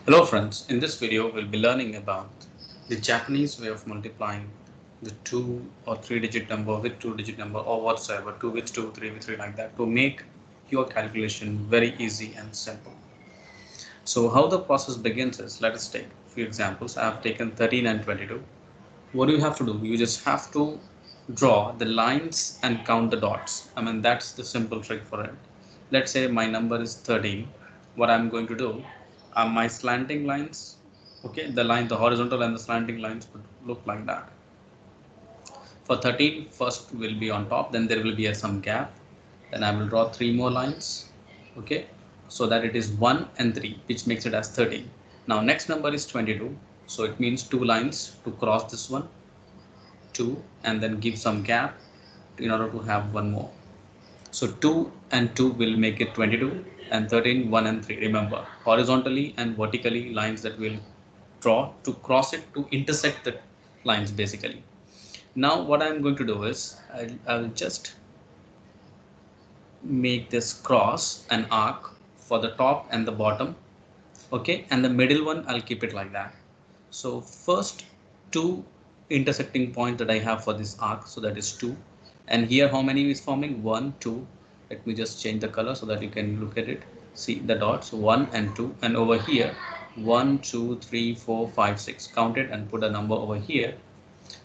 Hello friends, in this video we'll be learning about the Japanese way of multiplying the 2 or 3 digit number with 2 digit number or whatsoever, 2 with 2, 3 with 3 like that to make your calculation very easy and simple. So how the process begins is, let us take a few examples. I have taken 13 and 22. What do you have to do? You just have to draw the lines and count the dots. That's the simple trick for it. Let's say my number is 13. What I'm going to do are my slanting lines. Okay, the horizontal and the slanting lines would look like that. For 13, first will be on top, then there will be some gap. Then I will draw 3 more lines. Okay, so that it is 1 and 3, which makes it as 13. Now next number is 22. So it means 2 lines to cross this one, 2, and then give some gap in order to have one more. So 2 and 2 will make it 22, and 13, 1 and 3. Remember, horizontally and vertically lines that will draw to cross it to intersect the lines basically. Now what I'm going to do is I'll just make this cross an arc for the top and the bottom. Okay, and the middle one I'll keep it like that. So first two intersecting points that I have for this arc, so that is 2, and here how many is forming? 1, 2. Let me just change the color so that you can look at it. See the dots, 1 and 2, and over here 1, 2, 3, 4, 5, 6. Count it and put a number over here.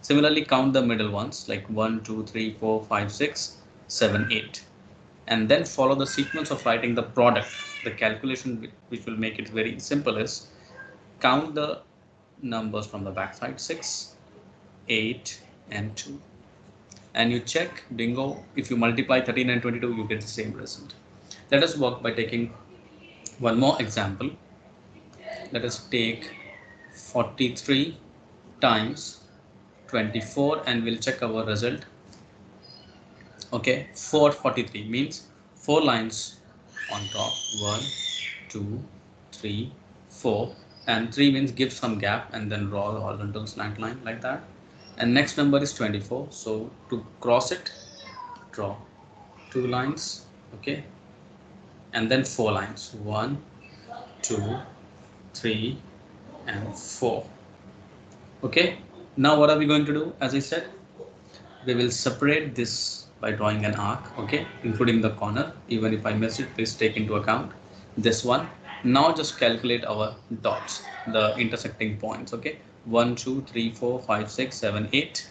Similarly, count the middle ones like 1, 2, 3, 4, 5, 6, 7, 8, and then follow the sequence of writing the product. The calculation which will make it very simple is count the numbers from the back side, 6, 8 and 2, and you check, bingo, if you multiply 13 and 22 you get the same result. Let us work by taking one more example. Let us take 43 times 24 and we'll check our result. Okay, 443 means 4 lines on top, 1, 2, 3, 4, and 3 means give some gap and then draw the horizontal slant line like that. And next number is 24, so to cross it, draw 2 lines. Okay, and then 4 lines, 1, 2, 3 and 4. Okay, now what are we going to do? As I said, we will separate this by drawing an arc, okay, including the corner. Even if I miss it, please take into account this one. Now just calculate our dots, the intersecting points. Okay, 1, 2, 3, 4, 5, 6, 7, 8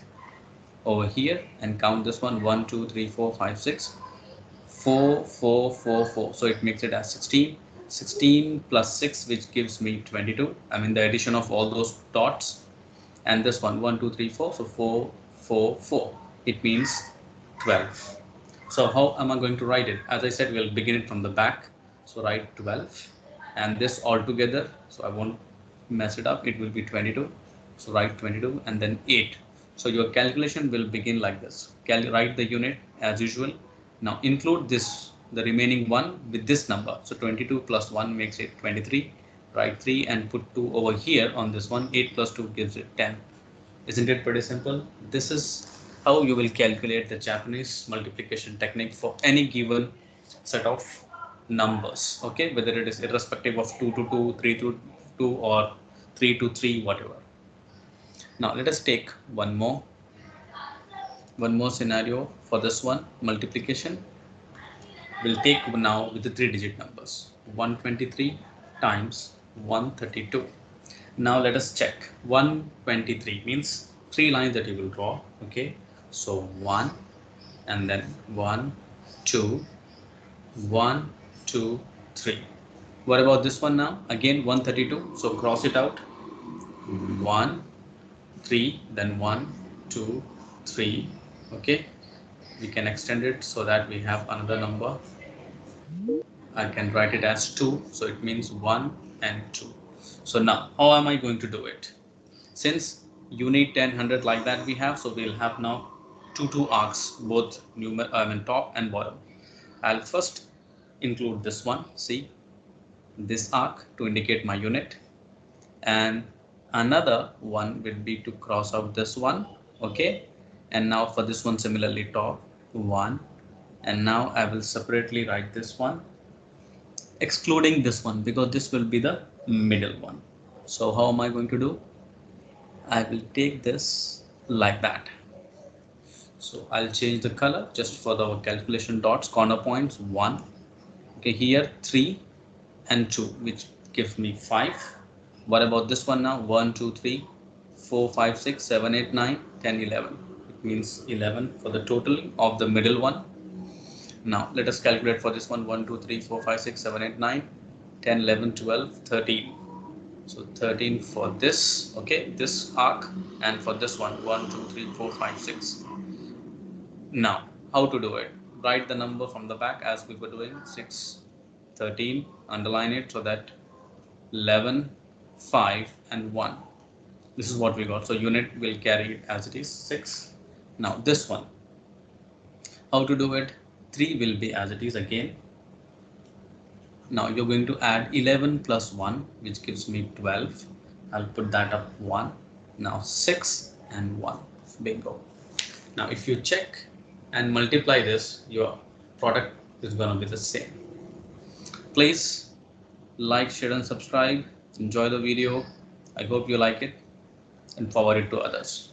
over here, and count this one, 1, 2, 3, 4, 5, 6, 4, 4, 4, 4. So it makes it as 16. 16 plus 6, which gives me 22. The addition of all those dots, and this one, 1, 2, 3, 4. So 4, 4, 4. It means 12. So how am I going to write it? As I said, we'll begin it from the back. So write 12 and this all together. So I won't mess it up. It will be 22. So write 22 and then 8. So your calculation will begin like this. Write the unit as usual. Now include this, the remaining one with this number. So 22 plus 1 makes it 23. Write 3 and put 2 over here on this one. 8 plus 2 gives it 10. Isn't it pretty simple? This is how you will calculate the Japanese multiplication technique for any given set of numbers. Okay, whether it is irrespective of 2 to 2, 3 to 2, or 3 to 3, whatever. Now let us take one more scenario for this one multiplication. We'll take now with the 3-digit numbers. 123 times 132. Now let us check. 123 means 3 lines that you will draw. Okay, so 1 and then 1, 2, 1, 2, 3. What about this one now? Again 132. So cross it out. 1, 3, then 1, 2, 3. Okay, we can extend it so that we have another number. I can write it as 2, so it means 1 and 2. So now how am I going to do it? Since you need 10, 100 like that we have, so we'll have now two arcs, both top and bottom. I'll first include this one, see, this arc to indicate my unit, and another one will be to cross out this one. Okay, and now for this one similarly top 1, and now I will separately write this one excluding this one because this will be the middle one. So how am I going to do? I will take this like that. So I'll change the color just for the calculation dots, corner points 1. Okay, here 3 and 2, which gives me 5. What about this one now? 1, 2, 3, 4, 5, 6, 7, 8, 9, 10, 11. It means 11 for the totaling of the middle one. Now let us calculate for this one. 1, 2, 3, 4, 5, 6, 7, 8, 9, 10, 11, 12, 13. So 13 for this, okay, this arc, and for this one, 1, 2, 3, 4, 5, 6. Now, how to do it? Write the number from the back as we were doing 6, 13, underline it so that 11, 5, and 1. This is what we got. So unit will carry it as it is 6. Now this one, how to do it? 3 will be as it is again. Now you're going to add 11 plus 1, which gives me 12. I'll put that up 1. Now 6 and 1. Bingo. Now if you check and multiply this, your product is going to be the same. Please like, share and subscribe. Enjoy the video. I hope you like it and forward it to others.